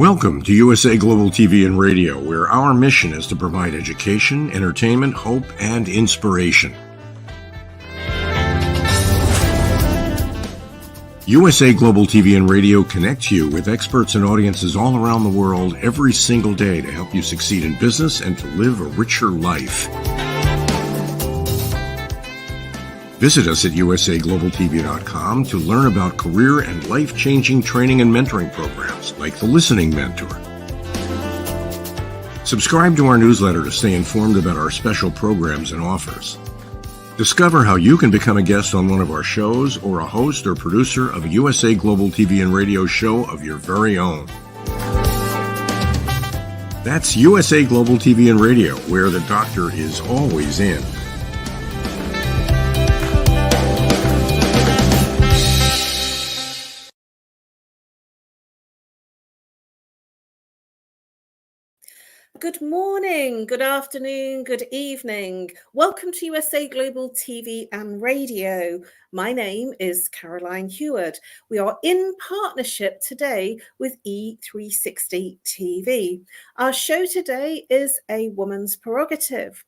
Welcome to USA Global TV and Radio, where our mission is to provide education, entertainment, hope, and inspiration. USA Global TV and Radio connects you with experts and audiences all around the world every single day to help you succeed in business and to live a richer life. Visit us at usaglobaltv.com to learn about career and life-changing training and mentoring programs like the Listening Mentor. Subscribe to our newsletter to stay informed about our special programs and offers. Discover how you can become a guest on one of our shows or a host or producer of a USA Global TV and Radio show of your very own. That's USA Global TV and Radio, where the doctor is always in. Good morning, good afternoon, good evening. Welcome to USA Global TV and Radio. My name is Caroline HEWARD. We are in partnership today with E360 TV. Our show today is A Woman's Prerogative.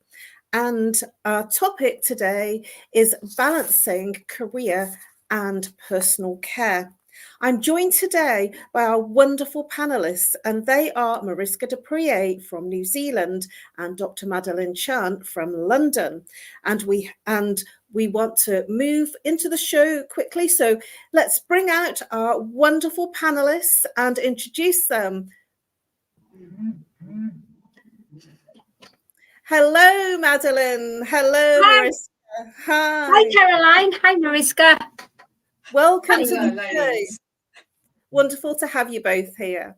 And our topic today is balancing career and personal care. I'm joined today by our wonderful panelists, and they are MARISKA from New Zealand and Dr. Madalene Chan from London. And we want to move into the show quickly. So let's bring out our wonderful panelists and introduce them. Hello, Madalene. Hello, Hi. MARISKA. Hi. Hi, Caroline. Hi, MARISKA. Welcome to the show. Wonderful to have you both here.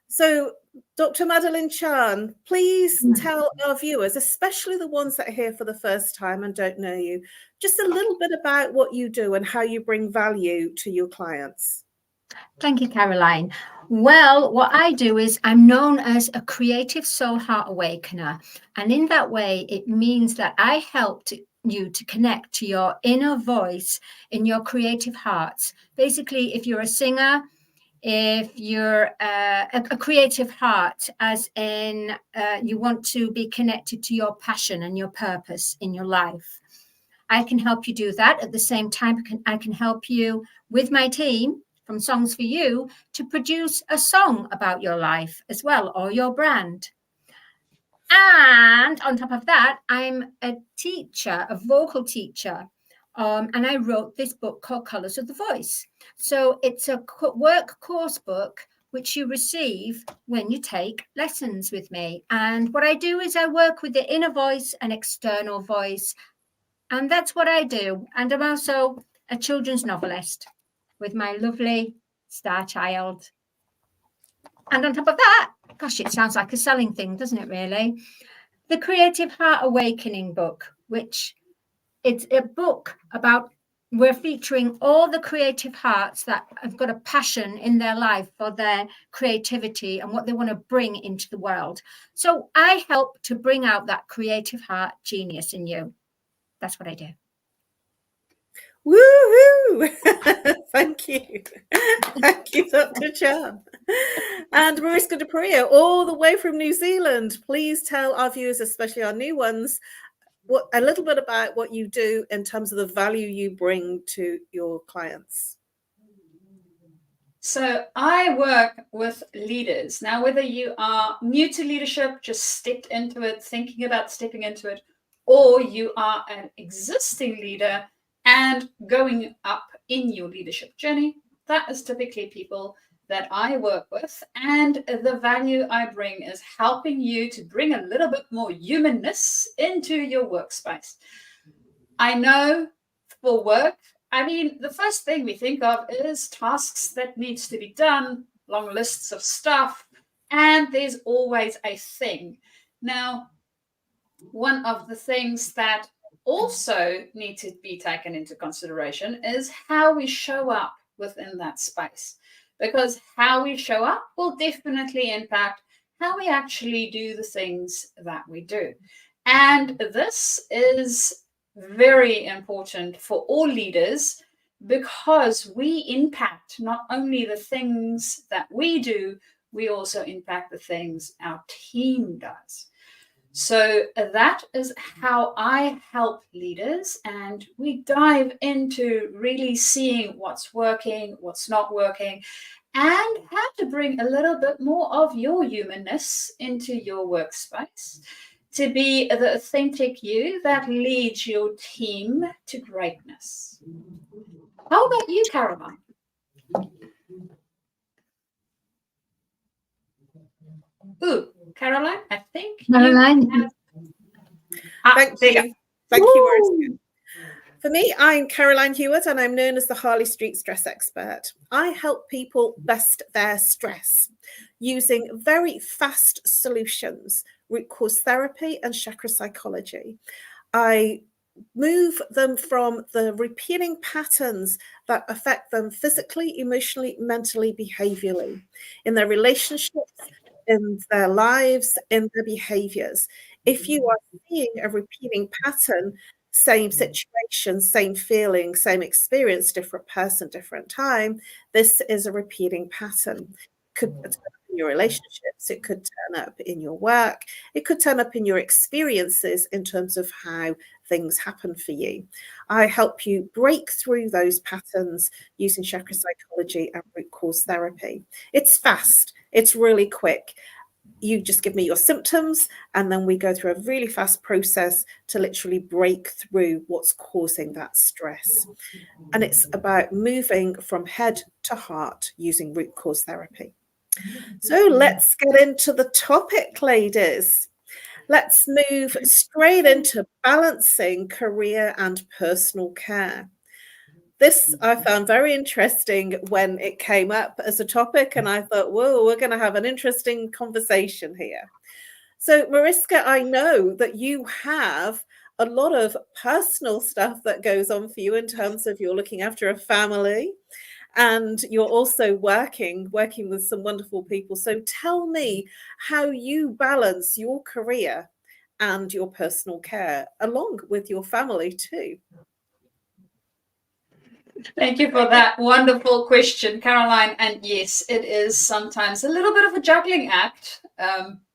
So, Dr. Madalene Chan, please tell our viewers, especially the ones that are here for the first time and don't know you, just a little bit about what you do and how you bring value to your clients. Thank you, Caroline. Well, what I do is I'm known as a creative soul heart awakener. And in that way, it means that I help you to connect to your inner voice in your creative hearts. Basically, if you're a singer, if you're a creative heart, as in you want to be connected to your passion and your purpose in your life, I can help you do that. At the same time, I can help you with my team from Songs for You to produce a song about your life as well, or your brand. And on top of that, I'm a teacher, a vocal teacher. And I wrote this book called Colours of the Voice. So it's a work course book which you receive when you take lessons with me. And what I do is I work with the inner voice and external voice. And that's what I do. And I'm also a children's novelist with my lovely star child. And on top of that, gosh, it sounds like a selling thing, doesn't it, really? The Creative Heart Awakening book, which it's a book about, we're featuring all the creative hearts that have got a passion in their life for their creativity and what they want to bring into the world. So I help to bring out that creative heart genius in you. That's what I do. Woohoo! Thank you. Thank you, Dr. Chan. And MARISKA, all the way from New Zealand. Please tell our viewers, especially our new ones, a little bit about what you do in terms of the value you bring to your clients. So I work with leaders. Now, whether you are new to leadership, just stepped into it, thinking about stepping into it, or you are an existing leader and going up in your leadership journey, that is typically people that I work with. And the value I bring is helping you to bring a little bit more humanness into your workspace. I know for work, I mean, the first thing we think of is tasks that needs to be done, long lists of stuff, and there's always a thing. Now, one of the things that also need to be taken into consideration is how we show up within that space, because how we show up will definitely impact how we actually do the things that we do. And this is very important for all leaders, because we impact not only the things that we do, we also impact the things our team does. So that is how I help leaders, and we dive into really seeing what's working, what's not working, and how to bring a little bit more of your humanness into your workspace to be the authentic you that leads your team to greatness. How about you, Caroline? Ooh, Caroline, I think Caroline. Thank you. Thank you, Mariska. For me, I'm Caroline Heward, and I'm known as the Harley Street Stress Expert. I help people best their stress using very fast solutions, root cause therapy and chakra psychology. I move them from the repeating patterns that affect them physically, emotionally, mentally, behaviorally, in their relationships, in their lives, in their behaviors. If you are seeing a repeating pattern, same situation, same feeling, same experience, different person, different time, this is a repeating pattern. It could turn up in your relationships, it could turn up in your work, it could turn up in your experiences in terms of how things happen for you. I help you break through those patterns using chakra psychology and root cause therapy. It's fast, it's really quick. You just give me your symptoms, and then we go through a really fast process to literally break through what's causing that stress. And it's about moving from head to heart using root cause therapy. So let's get into the topic, ladies. Let's move straight into balancing career and personal care. This I found very interesting when it came up as a topic, and I thought, whoa, we're going to have an interesting conversation here. So, Mariska, I know that you have a lot of personal stuff that goes on for you in terms of you're looking after a family, and you're also working with some wonderful people. So tell me how you balance your career and your personal care along with your family too. Thank you for that wonderful question, Caroline. And yes, it is sometimes a little bit of a juggling act,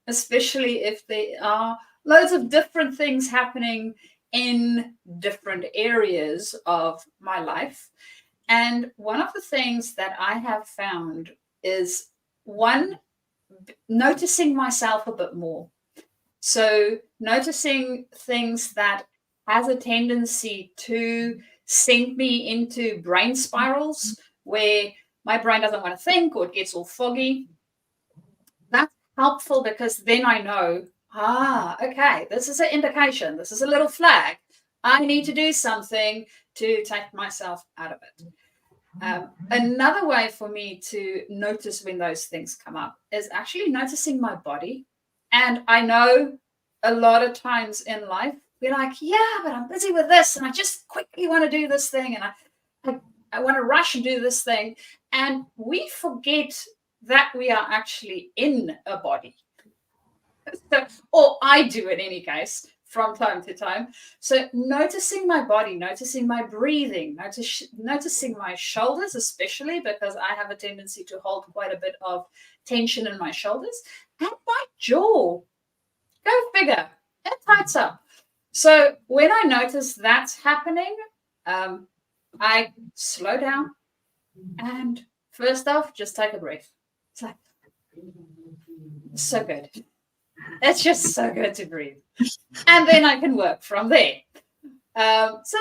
especially if there are loads of different things happening in different areas of my life. And one of the things that I have found is, one, noticing myself a bit more. So noticing things that has a tendency to send me into brain spirals where my brain doesn't want to think or it gets all foggy. That's helpful because then I know, okay, this is an indication. This is a little flag. I need to do something to take myself out of it. Another way for me to notice when those things come up is actually noticing my body. And I know a lot of times in life, we're like, yeah, but I'm busy with this and I just quickly want to do this thing and I want to rush and do this thing. And we forget that we are actually in a body. So, or I do in any case from time to time. So noticing my body, noticing my breathing, noticing my shoulders, especially because I have a tendency to hold quite a bit of tension in my shoulders, and my jaw. Go figure, it tights up. So when I notice that's happening, I slow down and first off, just take a breath. It's like, so good. It's just so good to breathe. And then I can work from there. So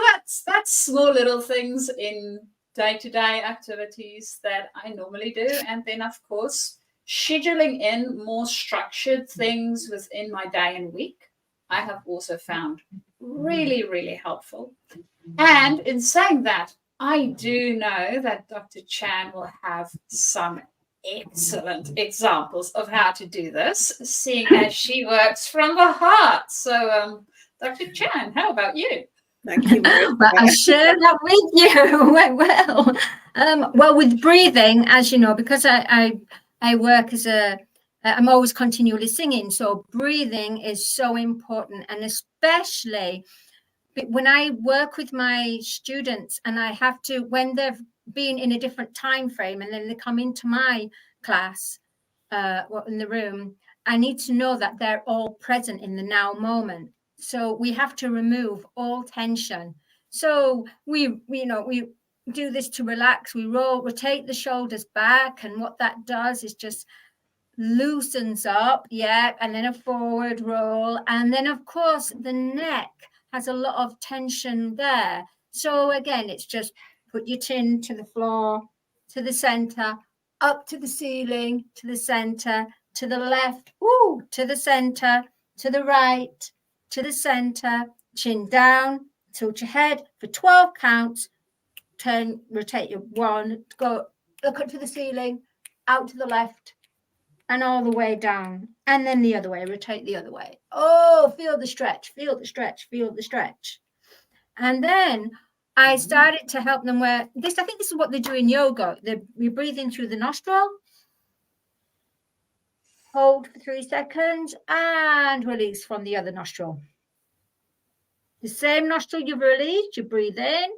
that's small little things in day-to-day activities that I normally do. And then, of course, scheduling in more structured things within my day and week, I have also found really, really helpful. And in saying that, I do know that Dr. Chan will have some excellent examples of how to do this, seeing as she works from the heart. So, Dr. Chan, how about you? Thank you, Mariska. Well, I'll share that with you. Well, with breathing, as you know, because I work as I'm always continually singing, so breathing is so important, and especially when I work with my students and I have to, when they've been in a different time frame and then they come into my class, in the room, I need to know that they're all present in the now moment. So we have to remove all tension. So we do this to relax. We rotate the shoulders back, and what that does is just loosens up, and then a forward roll, and then of course the neck has a lot of tension there. So again, it's just put your chin to the floor, to the center, up to the ceiling, to the center, to the left, to the center, to the right, to the center, chin down, tilt your head for 12 counts, turn, rotate your one, go, look up to the ceiling, out to the left, and all the way down, and then the other way, rotate the other way. Oh, feel the stretch, feel the stretch, feel the stretch. And then I started to help them where this, I think this is what they do in yoga. You breathe in through the nostril, hold for 3 seconds, and release from the other nostril. The same nostril you've released, you breathe in,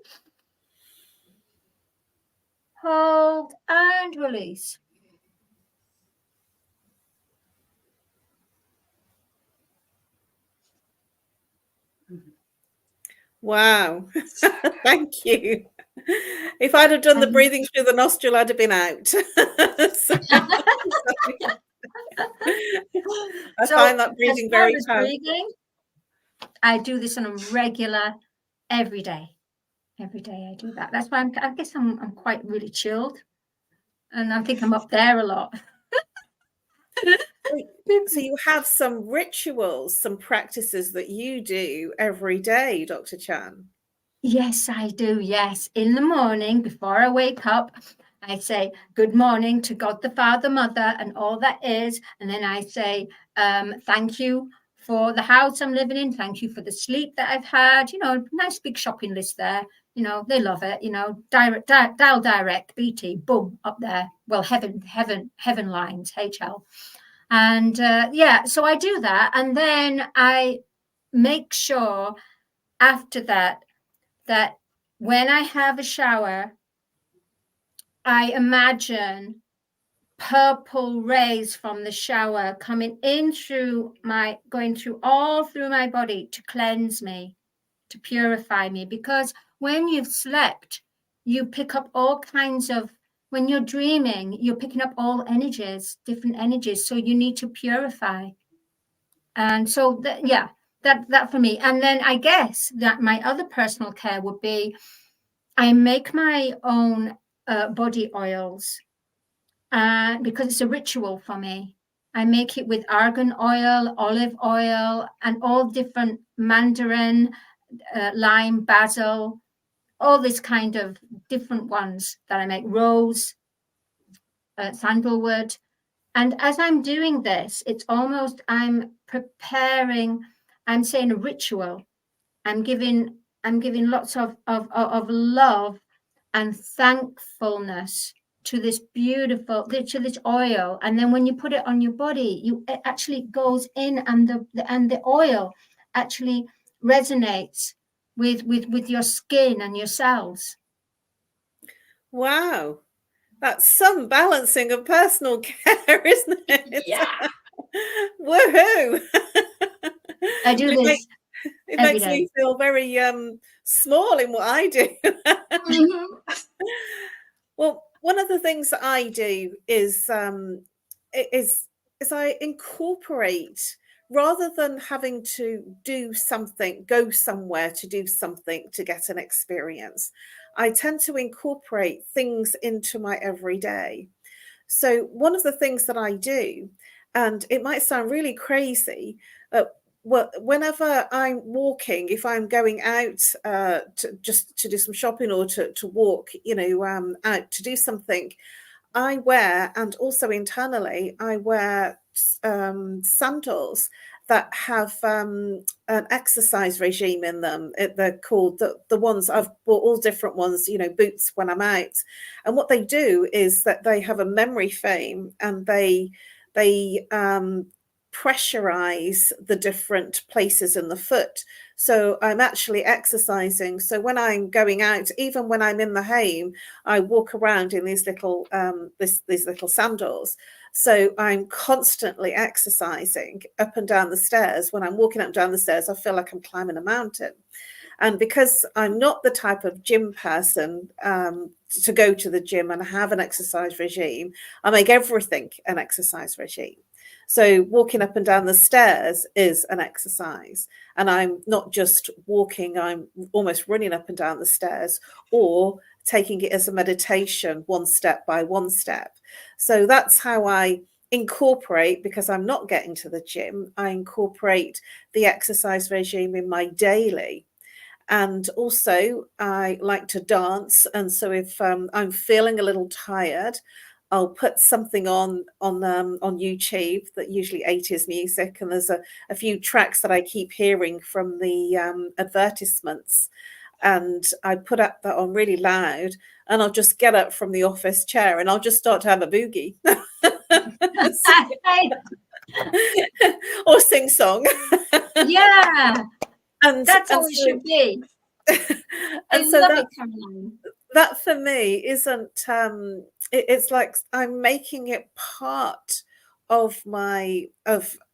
hold, and release. Wow. Thank you. If I'd have done the breathing through the nostril, I'd have been out. I find that breathing very powerful. I do this on a regular, every day. Every day I do that. That's why I guess I'm quite really chilled, and I think I'm up there a lot. So you have some rituals, some practices that you do every day, Dr. Chan? Yes, I do. Yes. In the morning, before I wake up, I say good morning to God, the Father, Mother, and all that is. And then I say, thank you for the house I'm living in. Thank you for the sleep that I've had. Nice big shopping list there. They love it. Dial direct, BT, boom, up there. Well, heaven lines, HL. And so I do that. And then I make sure after that when I have a shower, I imagine purple rays from the shower coming in going all through my body to cleanse me, to purify me. Because when you've slept, you pick up all kinds of, when you're dreaming, you're picking up all energies, different energies. So you need to purify. And so that for me. And then I guess that my other personal care would be, I make my own body oils because it's a ritual for me. I make it with argan oil, olive oil, and all different mandarin, lime, basil, all this kind of different ones that I make, rose, sandalwood. And as I'm doing this, it's almost, I'm preparing, I'm saying a ritual. I'm giving lots of love and thankfulness to this beautiful, to this oil. And then when you put it on your body, it actually goes in, and the oil actually resonates with your skin and your cells. Wow. That's some balancing of personal care, isn't it? Yeah. Woohoo. I do this. It makes me feel very small in what I do. Well, one of the things that I do is I incorporate, rather than having to do something, go somewhere to do something to get an experience, I tend to incorporate things into my everyday. So one of the things that I do, and it might sound really crazy, whenever I'm walking, if I'm going out to do some shopping or to walk, out to do something, I wear, and also internally, I wear sandals that have an exercise regime in them. They're called the ones, I've bought all different ones, boots when I'm out. And what they do is that they have a memory foam, and they pressurize the different places in the foot. So I'm actually exercising. So when I'm going out, even when I'm in the home, I walk around in these little these little sandals. So I'm constantly exercising up and down the stairs. When I'm walking up and down the stairs, I feel like I'm climbing a mountain. And because I'm not the type of gym person to go to the gym and have an exercise regime, I make everything an exercise regime. So walking up and down the stairs is an exercise. And I'm not just walking, I'm almost running up and down the stairs, or taking it as a meditation, one step by one step. So that's how I incorporate, because I'm not getting to the gym, I incorporate the exercise regime in my daily. And also I like to dance. And so if I'm feeling a little tired, I'll put something on YouTube, that usually 80s music. And there's a few tracks that I keep hearing from the advertisements. And I put up that on really loud, and I'll just get up from the office chair and I'll just start to have a boogie. Or sing song. Yeah. And that's how it should be. And I so love it, Caroline. that for me isn't it's like I'm making it part of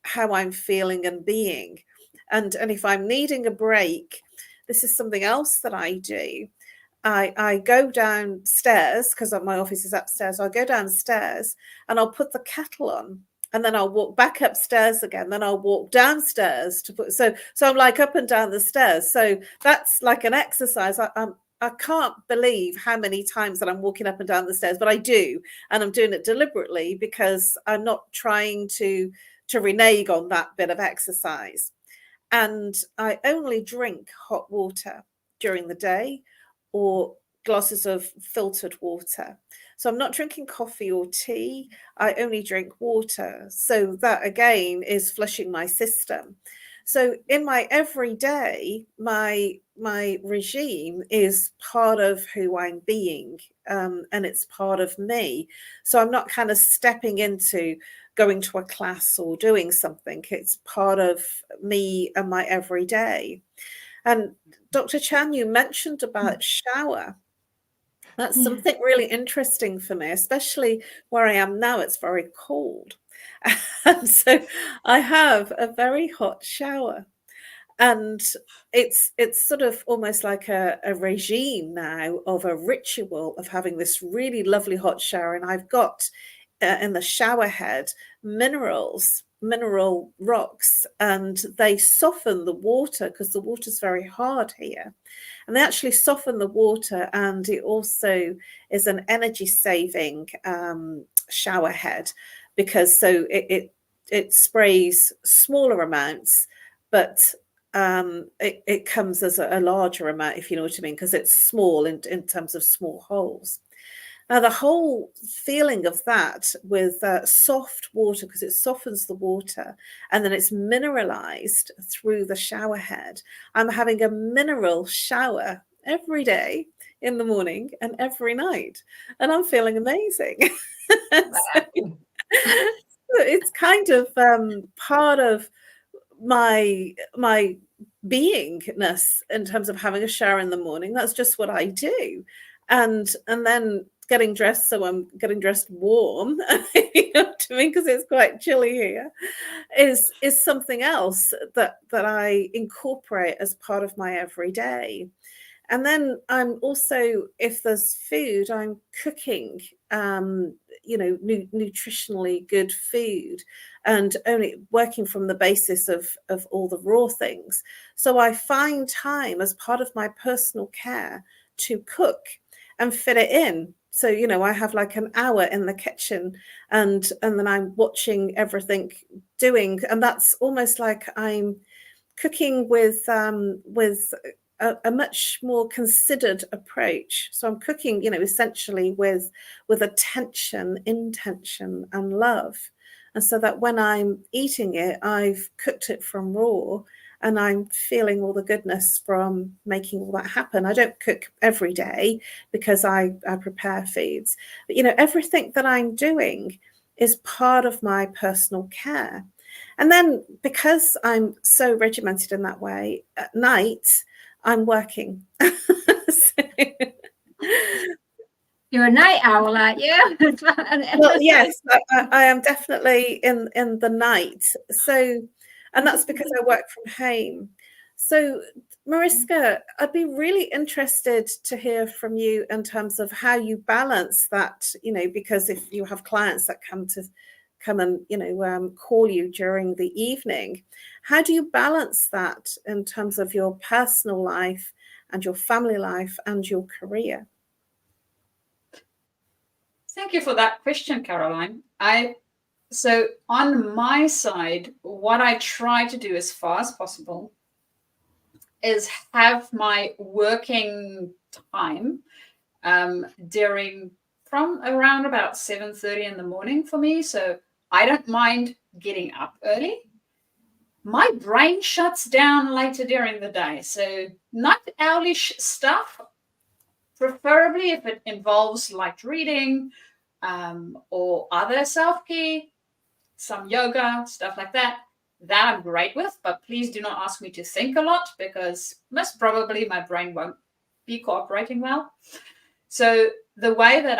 how I'm feeling and being. And if I'm needing a break, this is something else that I do. I go downstairs, because my office is upstairs. I'll go downstairs and I'll put the kettle on, and then I'll walk back upstairs again. Then I'll walk downstairs to put. So I'm like up and down the stairs. So that's like an exercise. I can't believe how many times that I'm walking up and down the stairs, but I do, and I'm doing it deliberately because I'm not trying to renege on that bit of exercise. And I only drink hot water during the day, or glasses of filtered water. So I'm not drinking coffee or tea. I only drink water. So that again is flushing my system. So in my everyday, my regime is part of who I'm being, and it's part of me. So I'm not kind of stepping into going to a class or doing something. It's part of me and my everyday. And Dr. Chan, you mentioned about shower. That's something really interesting for me, especially where I am now. It's very cold. And so I have a very hot shower. And it's sort of almost like a regime now, of a ritual of having this really lovely hot shower. And I've got in the shower head mineral rocks, and they soften the water, because the water's very hard here. And they actually soften the water, and it also is an energy saving shower head, because so it sprays smaller amounts, but it comes as a larger amount, if you know what I mean, because it's small in terms of small holes. Now, the whole feeling of that with soft water, because it softens the water and then it's mineralized through the shower head. I'm having a mineral shower every day in the morning and every night, and I'm feeling amazing. So it's kind of part of my beingness in terms of having a shower in the morning. That's just what I do. And then getting dressed, so I'm getting dressed warm, you know what I mean, because it's quite chilly here, is something else that I incorporate as part of my everyday. And then I'm also, if there's food, I'm cooking, nutritionally good food, and only working from the basis of all the raw things. So I find time as part of my personal care to cook and fit it in. So, I have like an hour in the kitchen, and then I'm watching everything doing. And that's almost like I'm cooking with a much more considered approach. So I'm cooking, essentially with attention, intention, and love. And so that when I'm eating it, I've cooked it from raw, and I'm feeling all the goodness from making all that happen. I don't cook every day because I prepare foods. But, everything that I'm doing is part of my personal care. And then because I'm so regimented in that way, at night, I'm working. So, You're a night owl, aren't you? well, yes, I am definitely in the night. So, and that's because I work from home. So, Mariska, I'd be really interested to hear from you in terms of how you balance that, you know, because if you have clients that come and, you know, call you during the evening, how do you balance that in terms of your personal life and your family life and your career? Thank you for that question, Caroline. So on my side, what I try to do as far as possible is have my working time from around about 7:30 in the morning for me. So I don't mind getting up early. My brain shuts down later during the day. So night owlish stuff, preferably if it involves light reading or other self-care, some yoga, stuff like that, that I'm great with. But please do not ask me to think a lot, because most probably my brain won't be cooperating well. So the way that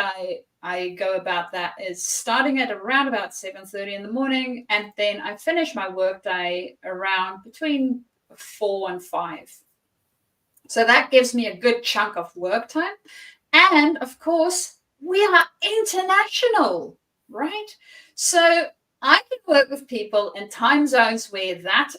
I go about that is starting at around about 7:30 in the morning, and then I finish my workday around between 4 and 5. So that gives me a good chunk of work time. And of course, we are international, right? So I can work with people in time zones where that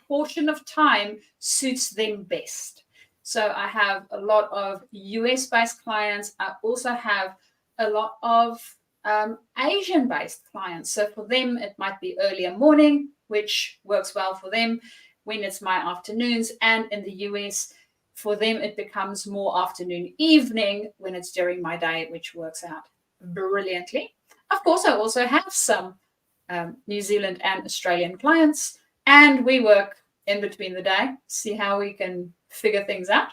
portion of time suits them best. So I have a lot of US-based clients. I also have a lot of Asian-based clients. So for them, it might be earlier morning, which works well for them when it's my afternoons. And in the US, for them, it becomes more afternoon, evening when it's during my day, which works out brilliantly. Of course, I also have some New Zealand and Australian clients, and we work in between the day, see how we can figure things out.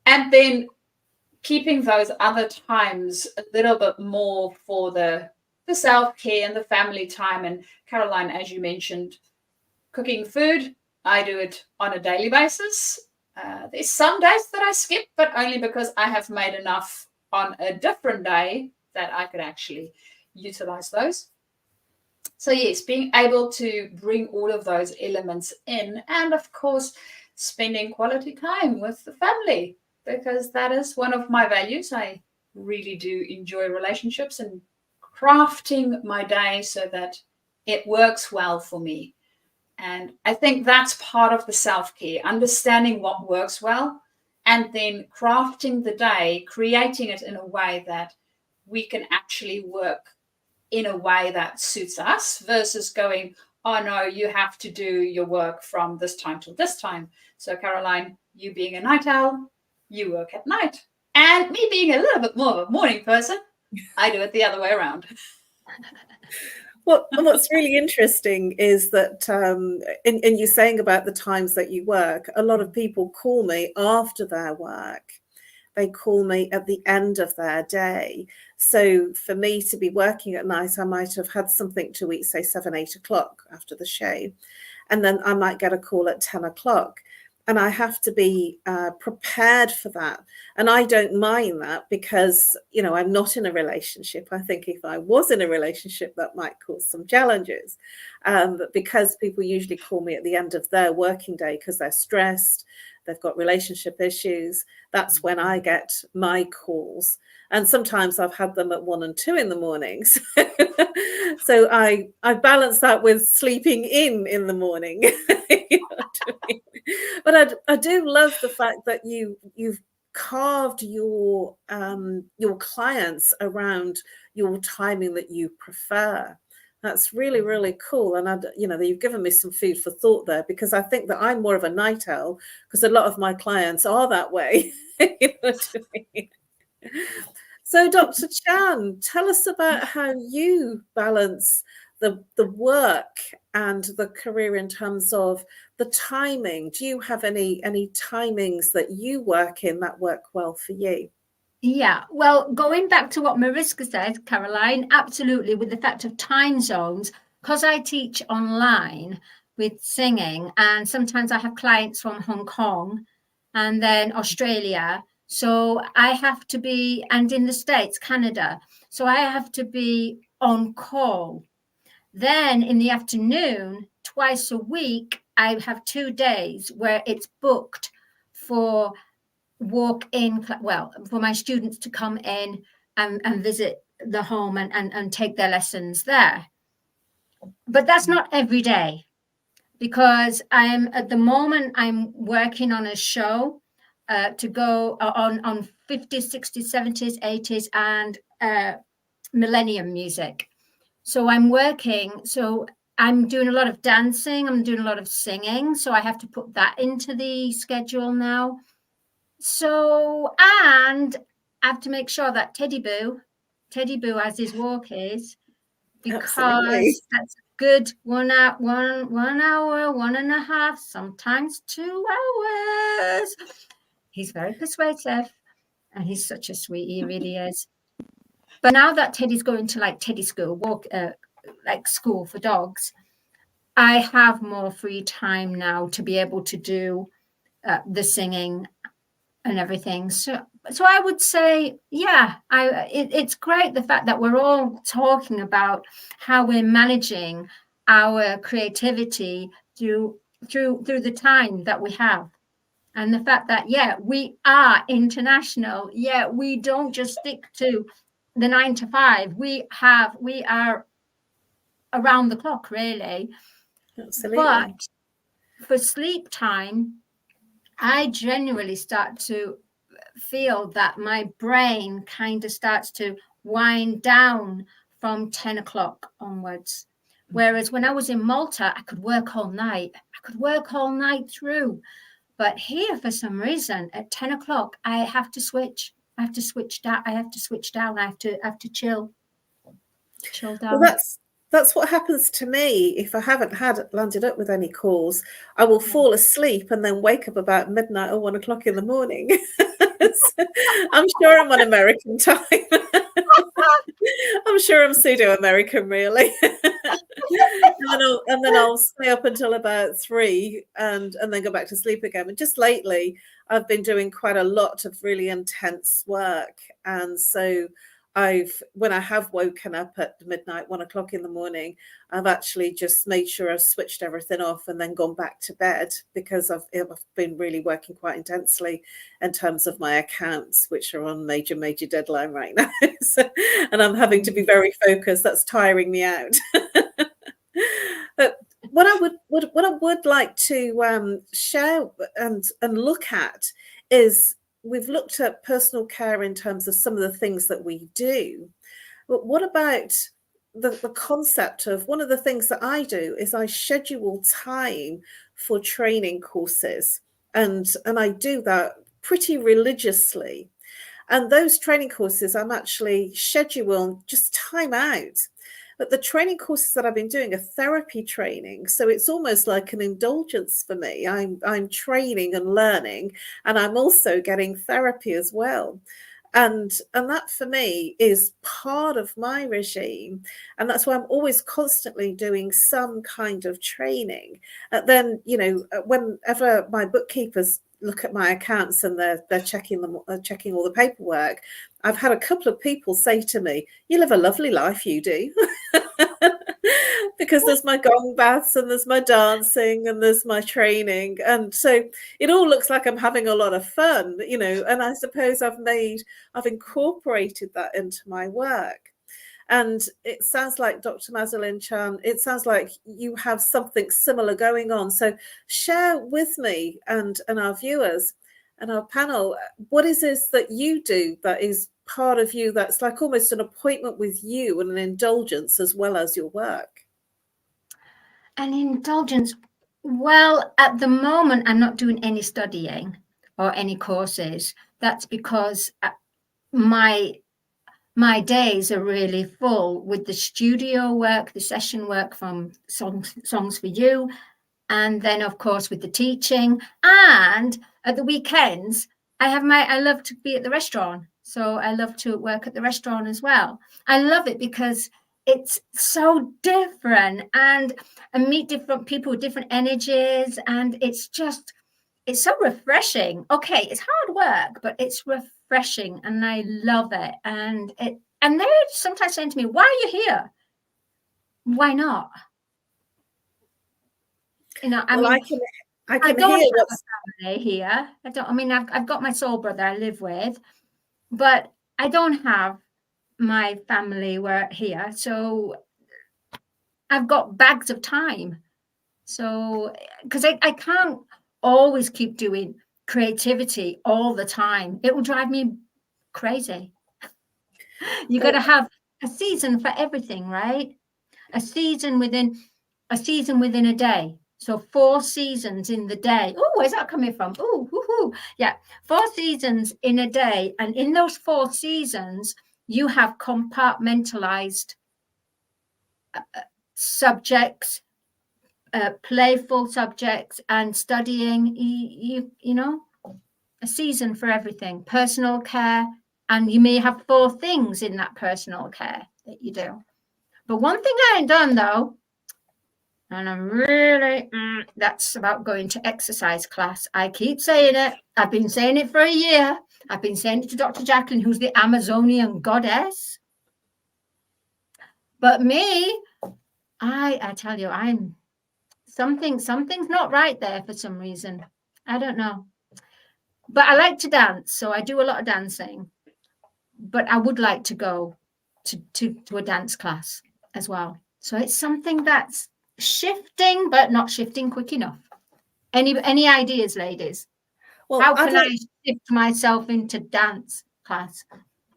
And then keeping those other times a little bit more for the self-care and the family time. And Caroline, as you mentioned, cooking food, I do it on a daily basis. There's some days that I skip, but only because I have made enough on a different day that I could actually utilize those. So yes, being able to bring all of those elements in, and of course, spending quality time with the family, because that is one of my values. I really do enjoy relationships and crafting my day so that it works well for me. And I think that's part of the self-care, understanding what works well, and then crafting the day, creating it in a way that we can actually work in a way that suits us, versus going, oh no, you have to do your work from this time till this time. So Caroline, you being a night owl, you work at night. And me being a little bit more of a morning person, I do it the other way around. Well, and what's really interesting is that in you saying about the times that you work, a lot of people call me after their work. They call me at the end of their day. So for me to be working at night, I might have had something to eat, say 7, 8 o'clock after the show. And then I might get a call at 10 o'clock. And I have to be prepared for that. And I don't mind that, because, you know, I'm not in a relationship. I think if I was in a relationship, that might cause some challenges. But because people usually call me at the end of their working day because they're stressed, they've got relationship issues, that's when I get my calls. And sometimes I've had them at 1 and 2 in the mornings. So I balance that with sleeping in the morning. You know what I mean? But I do love the fact that you've carved your clients around your timing that you prefer. That's really, really cool. And you know, you've given me some food for thought there, because I think that I'm more of a night owl, because a lot of my clients are that way. You know what I mean? So Dr. Chan, tell us about how you balance the work and the career in terms of the timing. Do you have any timings that you work in that work well for you? Yeah, well, going back to what Mariska said, Caroline, absolutely, with the fact of time zones, because I teach online with singing, and sometimes I have clients from Hong Kong and then Australia. So I have to be, and in the States, Canada. So I have to be on call. Then in the afternoon, twice a week, I have 2 days where it's booked for walk-in, well, for my students to come in and visit the home and take their lessons there. But that's not every day, because at the moment I'm working on a show to go on 50s, 60s, 70s, 80s and millennium music. So I'm working, so I'm doing a lot of dancing, I'm doing a lot of singing, so I have to put that into the schedule now. So, and I have to make sure that Teddy Boo has his walkies, because Absolutely. that's good 1 hour, 1.5, sometimes 2 hours. He's very persuasive and he's such a sweetie, he really is. But now that Teddy's going to like Teddy school, like school for dogs, I have more free time now to be able to do the singing and everything. So I would say, yeah, it's great the fact that we're all talking about how we're managing our creativity through the time that we have. And the fact that, yeah, we are international. Yeah, we don't just stick to the 9 to 5. We are around the clock, really. Absolutely. But for sleep time, I generally start to feel that my brain kind of starts to wind down from 10 o'clock onwards. Whereas when I was in Malta, I could work all night. Through. But here, for some reason, at 10 o'clock, I have to switch. I have to switch down. I have to chill down. Well, that's what happens to me if I haven't landed up with any calls. I will fall asleep and then wake up about midnight or 1 o'clock in the morning. I'm sure I'm on American time. I'm sure I'm pseudo-American, really. and then I'll stay up until about 3 and then go back to sleep again. And just lately, I've been doing quite a lot of really intense work, and so when I have woken up at midnight, 1 o'clock in the morning, I've actually just made sure I've switched everything off and then gone back to bed, because I've been really working quite intensely in terms of my accounts, which are on major deadline right now. And I'm having to be very focused. That's tiring me out. But what I would like to share and look at is, we've looked at personal care in terms of some of the things that we do, but what about the concept of, one of the things that I do is I schedule time for training courses, and I do that pretty religiously. And those training courses, I'm actually scheduling just time out. But the training courses that I've been doing are therapy training. So it's almost like an indulgence for me. I'm training and learning, and I'm also getting therapy as well. And that for me is part of my regime. And that's why I'm always constantly doing some kind of training. And then, whenever my bookkeepers look at my accounts and they're checking all the paperwork, I've had a couple of people say to me, "You live a lovely life, you do." Because there's my gong baths and there's my dancing and there's my training, and so it all looks like I'm having a lot of fun, and I suppose I've incorporated that into my work. And it sounds like, Dr. Madalene Chan, it sounds like you have something similar going on. So share with me and our viewers and our panel, what is this that you do that is part of you, that's like almost an appointment with you and an indulgence as well as your work? An indulgence. Well, at the moment, I'm not doing any studying or any courses. That's because my days are really full with the studio work, the session work from Songs for You, and then, of course, with the teaching. And at the weekends, I love to be at the restaurant. So I love to work at the restaurant as well. I love it because it's so different, and meet different people with different energies, and it's so refreshing. Okay, it's hard work, but it's refreshing, and I love it. And they're sometimes saying to me, "Why are you here? Why not?" You know, I mean, I can don't hear have a family here. I've got my soul brother I live with, but I don't have my family here. So I've got bags of time. So, because I can't always keep doing creativity all the time. It will drive me crazy. You got to have a season for everything, right? A season within a day. So 4 seasons in the day. Oh, where's that coming from? Oh, woohoo. Yeah, 4 seasons in a day. And in those 4 seasons, you have compartmentalized subjects, playful subjects, and studying. You know, a season for everything. Personal care, and you may have 4 things in that personal care that you do. But one thing I ain't done though, and I'm really, that's about going to exercise class. I keep saying it. I've been saying it for a year. I've been saying it to Dr. Jacalyn, who's the Amazonian goddess. But me, I tell you, I'm something's not right there for some reason. I don't know. But I like to dance, so I do a lot of dancing. But I would like to go to a dance class as well. So it's something that's shifting, but not shifting quick enough. Any ideas, ladies? Well, how can I shift myself into dance class?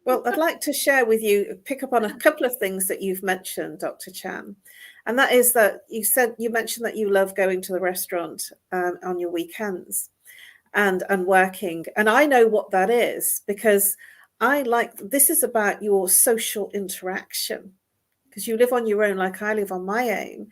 Well, I'd like to share with you, pick up on a couple of things that you've mentioned, Dr. Chan. And that is that you mentioned that you love going to the restaurant on your weekends and working. And I know what that is, because this is about your social interaction, because you live on your own like I live on my own.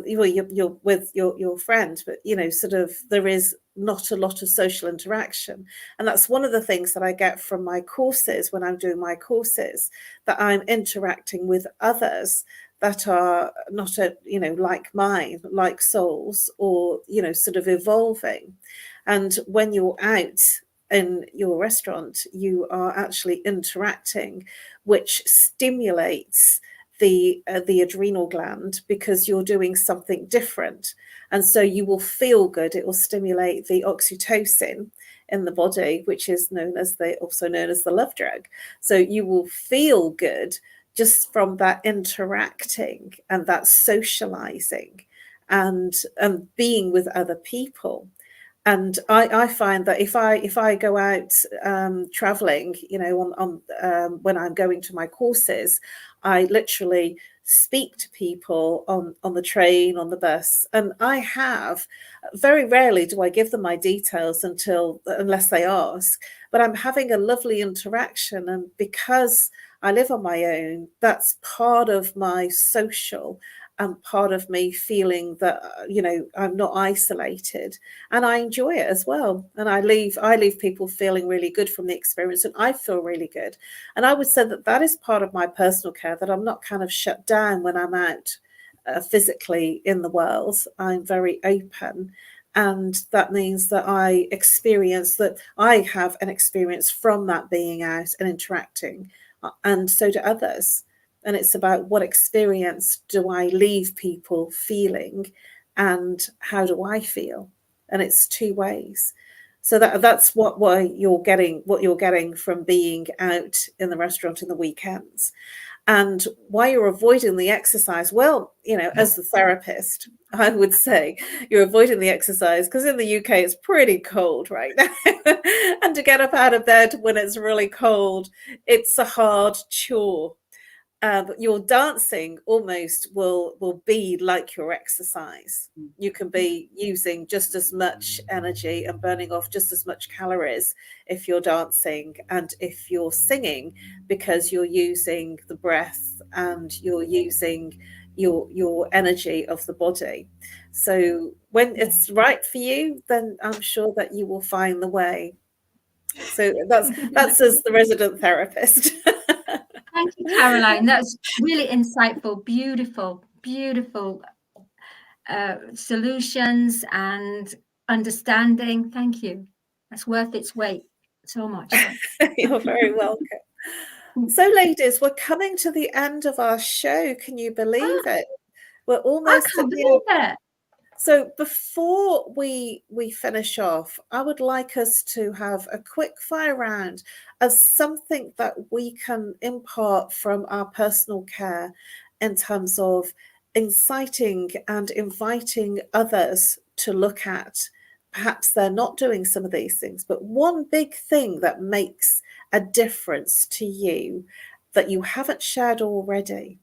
You're with your friend, but sort of there is not a lot of social interaction, and that's one of the things that I get from my courses when I'm doing my courses, that I'm interacting with others that are not like mine, like souls, or sort of evolving. And when you're out in your restaurant, you are actually interacting, which stimulates the adrenal gland, because you're doing something different, and so you will feel good. It will stimulate the oxytocin in the body, which is also known as the love drug. So you will feel good just from that interacting and that socializing and being with other people. And I find that if I go out traveling, when I'm going to my courses, I literally speak to people on the train, on the bus, and I have, very rarely do I give them my details unless they ask, but I'm having a lovely interaction. And because I live on my own, that's part of my social and part of me feeling that I'm not isolated, and I enjoy it as well. And I leave people feeling really good from the experience, and I feel really good. And I would say that is part of my personal care, that I'm not kind of shut down when I'm out physically in the world. I'm very open, and that means that I have an experience from that being out and interacting, and so do others. And it's about what experience do I leave people feeling, and how do I feel? And it's 2 ways. So that's what you're getting from being out in the restaurant in the weekends. And why you're avoiding the exercise, well, as the therapist, I would say you're avoiding the exercise because in the UK it's pretty cold right now. And to get up out of bed when it's really cold, it's a hard chore. But your dancing almost will be like your exercise. You can be using just as much energy and burning off just as much calories if you're dancing and if you're singing, because you're using the breath and you're using your energy of the body. So when it's right for you, then I'm sure that you will find the way. So that's as the resident therapist. Thank you, Caroline. That's really insightful, beautiful, beautiful solutions and understanding. Thank you. That's worth its weight so much. You're very welcome. So, ladies, we're coming to the end of our show. Can you believe it? We're I almost can't at the believe end. it. So before we finish off, I would like us to have a quick fire round of something that we can impart from our personal care in terms of inciting and inviting others to look at. Perhaps they're not doing some of these things, but one big thing that makes a difference to you that you haven't shared already.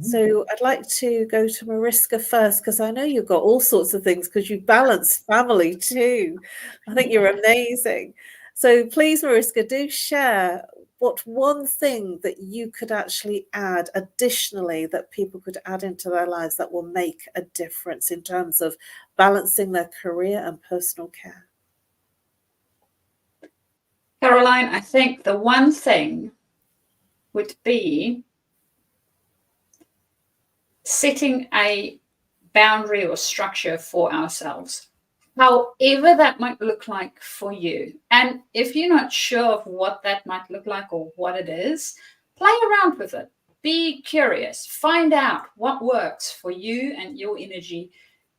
So I'd like to go to Mariska first, because I know you've got all sorts of things, because you balance family too. I think you're amazing. So please, Mariska, do share what one thing that you could actually add additionally that people could add into their lives that will make a difference in terms of balancing their career and personal care. Caroline, I think the one thing would be setting a boundary or structure for ourselves, however that might look like for you. And if you're not sure of what that might look like or what it is, play around with it. Be curious. Find out what works for you and your energy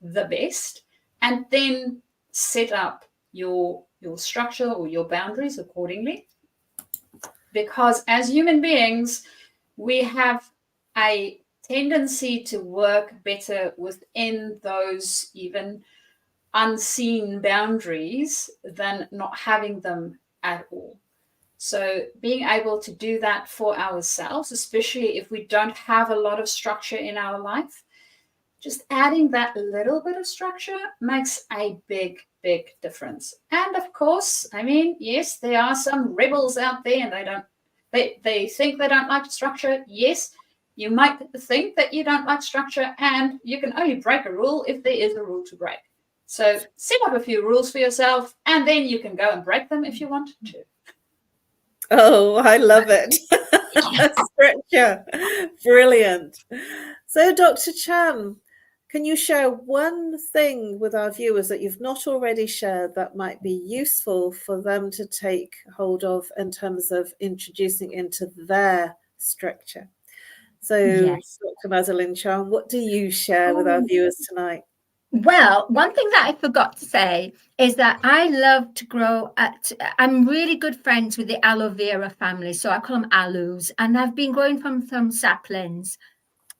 the best, and then set up your structure or your boundaries accordingly. Because as human beings, we have a tendency to work better within those even unseen boundaries than not having them at all. So being able to do that for ourselves, especially if we don't have a lot of structure in our life, just adding that little bit of structure makes a big, big difference. And of course, I mean, yes, there are some rebels out there and they think they don't like structure. Yes, you might think that you don't like structure, and you can only break a rule if there is a rule to break. So set up a few rules for yourself, and then you can go and break them if you want to. Oh, I love it. Structure. Brilliant. So, Dr. Chan, can you share one thing with our viewers that you've not already shared that might be useful for them to take hold of in terms of introducing into their structure? So, Yes. Dr. Madalene Chan, what do you share with our viewers tonight? Well, one thing that I forgot to say is that I love to grow I'm really good friends with the aloe vera family. So I call them aloes, and I've been growing from some saplings,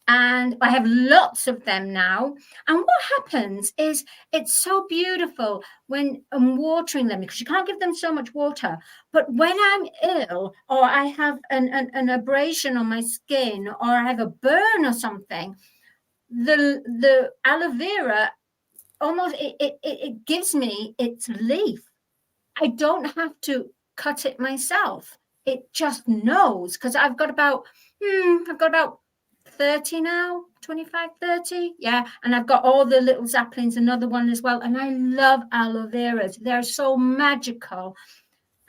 and I have lots of them now. And what happens is it's so beautiful when I'm watering them, because you can't give them so much water. But when I'm ill, or I have an abrasion on my skin, or I have a burn or something, the aloe vera almost it gives me its leaf. I don't have to cut it myself. It just knows, because I've got about 30 now, 25, 30. Yeah. And I've got all the little saplings, another one as well. And I love aloe veras. They're so magical.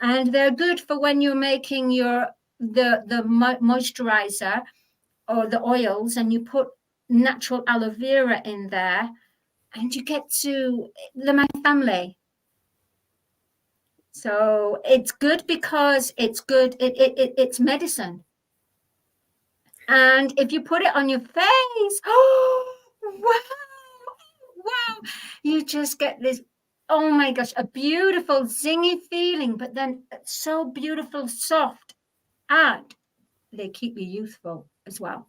And they're good for when you're making the moisturizer or the oils, and you put natural aloe vera in there, and you get to my family. So it's good because it's good. It's medicine. And if you put it on your face, oh, wow, you just get this, oh my gosh, a beautiful zingy feeling, but then it's so beautiful, soft, and they keep you youthful as well.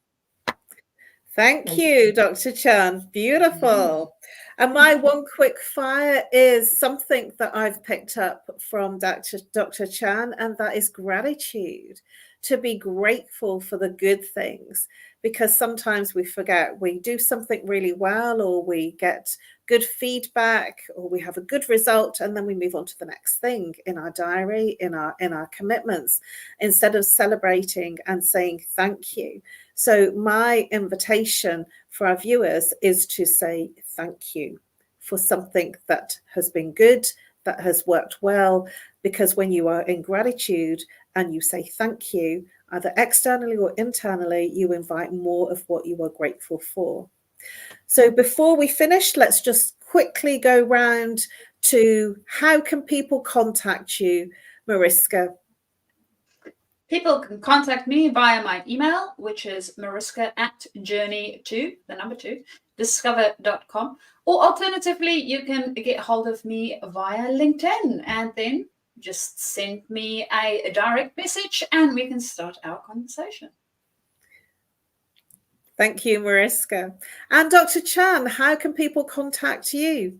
Thank you, Dr. Chan. Beautiful. And my one quick fire is something that I've picked up from Dr. Chan, and that is gratitude. To be grateful for the good things, because sometimes we forget. We do something really well, or we get good feedback, or we have a good result, and then we move on to the next thing in our diary, in our commitments, instead of celebrating and saying thank you. So my invitation for our viewers is to say thank you for something that has been good, that has worked well, because when you are in gratitude and you say thank you, either externally or internally, you invite more of what you are grateful for. So before we finish, let's just quickly go round to how can people contact you, Mariska? People can contact me via my email, which is mariska@journey2discover.com. Or alternatively, you can get hold of me via LinkedIn and then just send me a direct message and we can start our conversation. Thank you, Mariska. And Dr. Chan, how can people contact you?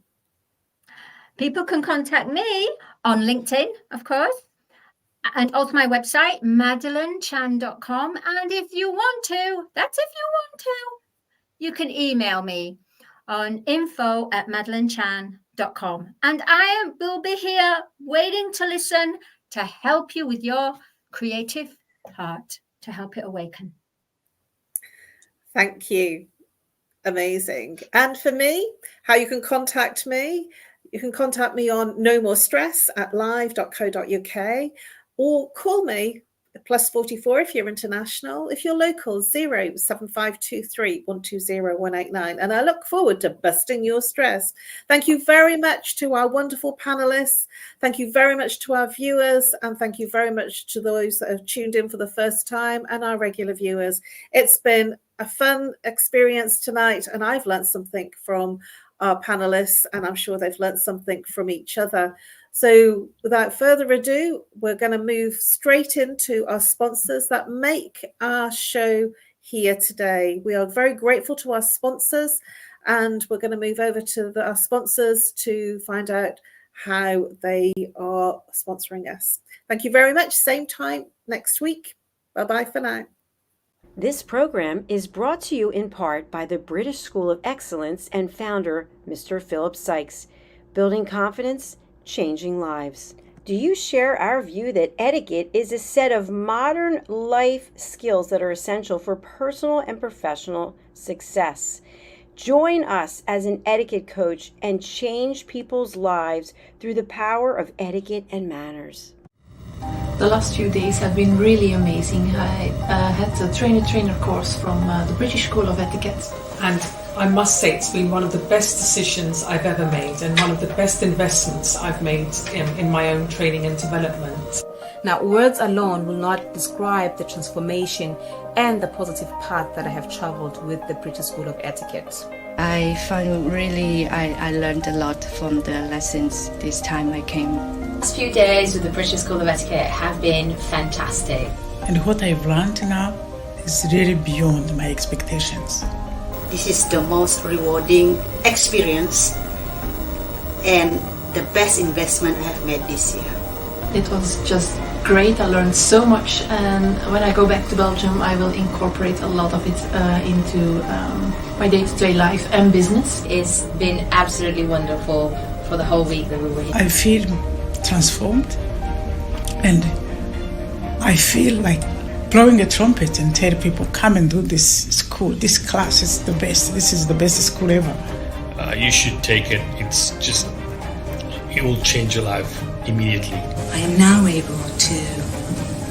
People can contact me on LinkedIn, of course, and also my website, madalenecarolchan.com. And if you want to, that's if you want to, you can email me on info@madalenecarolchan.com. And I will be here waiting to listen, to help you with your creative heart, to help it awaken. Thank you. Amazing. And for me, how you can contact me, you can contact me on nomorestress@live.co.uk or call me +44 if you're international. If you're local, 07523 120 189. And I look forward to busting your stress. Thank you very much to our wonderful panelists. Thank you very much to our viewers. And thank you very much to those that have tuned in for the first time and our regular viewers. It's been a fun experience tonight, and I've learned something from our panelists, and I'm sure they've learned something from each other. So without further ado, we're going to move straight into our sponsors that make our show here today. We are very grateful to our sponsors, and we're going to move over to our sponsors to find out how they are sponsoring us. Thank you very much. Same time next week. Bye-bye for now. This program is brought to you in part by the British School of Excellence and founder, Mr. Philip Sykes. Building confidence, changing lives. Do you share our view that etiquette is a set of modern life skills that are essential for personal and professional success? Join us as an etiquette coach and change people's lives through the power of etiquette and manners. The last few days have been really amazing. I had a trainer course from the British School of Etiquette. And I must say it's been one of the best decisions I've ever made and one of the best investments I've made in my own training and development. Now, words alone will not describe the transformation and the positive path that I have traveled with the British School of Etiquette. I found I learned a lot from the lessons this time I came. The last few days with the British School of Etiquette have been fantastic. And what I've learned now is really beyond my expectations. This is the most rewarding experience and the best investment I have made this year. It was just great. I learned so much, and when I go back to Belgium I will incorporate a lot of it into my day-to-day life and business. It's been absolutely wonderful for the whole week that we were here. I feel transformed, and I feel like blowing a trumpet and tell people, come and do this school. This class is the best. This is the best school ever. You should take it. It will change your life immediately. I am now able to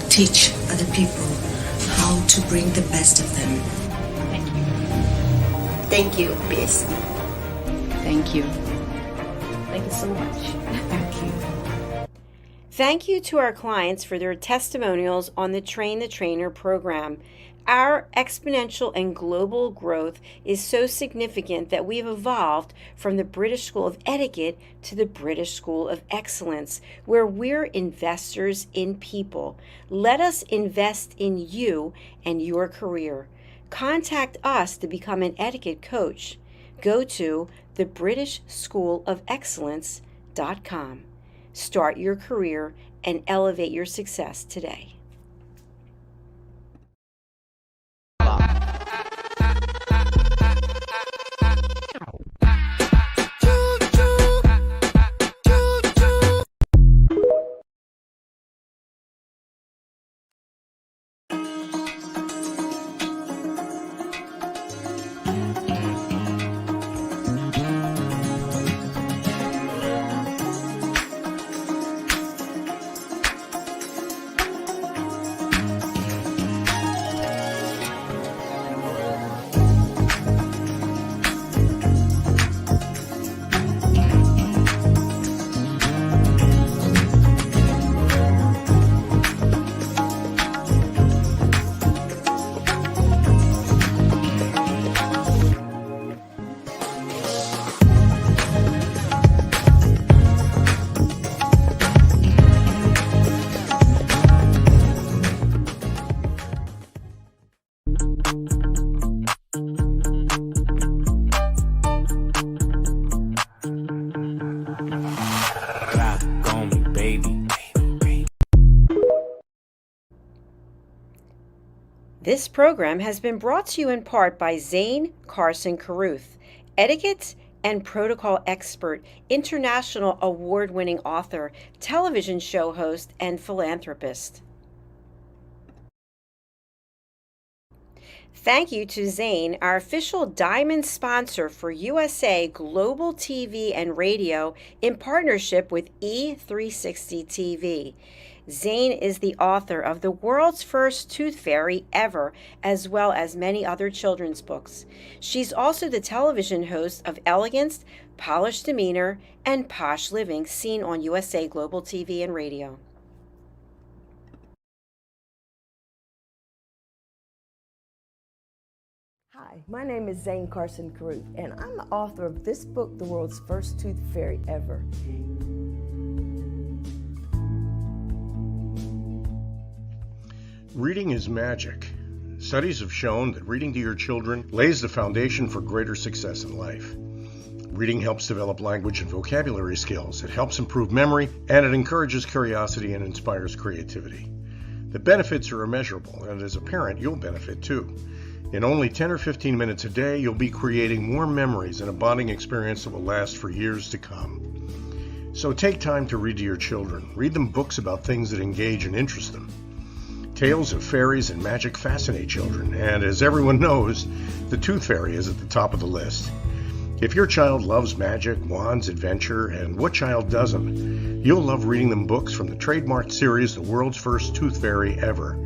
teach other people how to bring the best of them. Thank you. Thank you, PREEZ. Thank you. Thank you so much. Thank you. Thank you to our clients for their testimonials on the Train the Trainer program. Our exponential and global growth is so significant that we've evolved from the British School of Etiquette to the British School of Excellence, where we're investors in people. Let us invest in you and your career. Contact us to become an etiquette coach. Go to thebritishschoolofexcellence.com. Start your career and elevate your success today. This program has been brought to you in part by Zane Carson Carruth, etiquette and protocol expert, international award-winning author, television show host, and philanthropist. Thank you to Zane, our official diamond sponsor for USA Global TV and Radio in partnership with E360 TV. Zane is the author of The World's First Tooth Fairy Ever, as well as many other children's books. She's also the television host of Elegance, Polished Demeanor, and Posh Living, seen on USA Global TV and Radio. Hi, my name is Zane Carson Carruth, and I'm the author of this book, The World's First Tooth Fairy Ever. Reading is magic. Studies have shown that reading to your children lays the foundation for greater success in life. Reading helps develop language and vocabulary skills. It helps improve memory, and it encourages curiosity and inspires creativity. The benefits are immeasurable, and as a parent, you'll benefit too. In only 10 or 15 minutes a day, you'll be creating more memories and a bonding experience that will last for years to come. So take time to read to your children. Read them books about things that engage and interest them. Tales of fairies and magic fascinate children, and as everyone knows, the Tooth Fairy is at the top of the list. If your child loves magic, wands, adventure, and what child doesn't, you'll love reading them books from the trademarked series The World's First Tooth Fairy Ever.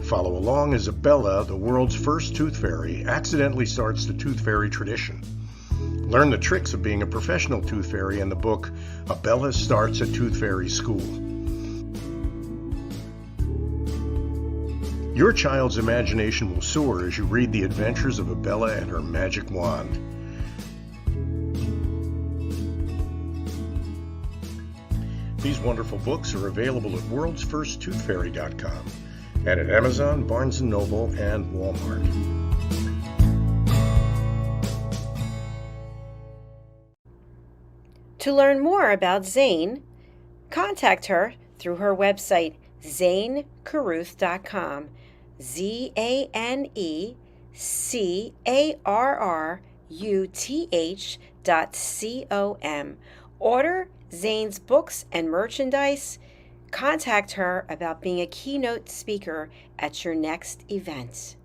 Follow along as Abella, the world's first tooth fairy, accidentally starts the tooth fairy tradition. Learn the tricks of being a professional tooth fairy in the book Abella Starts a Tooth Fairy School. Your child's imagination will soar as you read the adventures of Abella and her magic wand. These wonderful books are available at worldsfirsttoothfairy.com. and at Amazon, Barnes & Noble, and Walmart. To learn more about Zane, contact her through her website, zanecarruth.com, ZANECARRUTH.com. Order Zane's books and merchandise. Contact her about being a keynote speaker at your next event.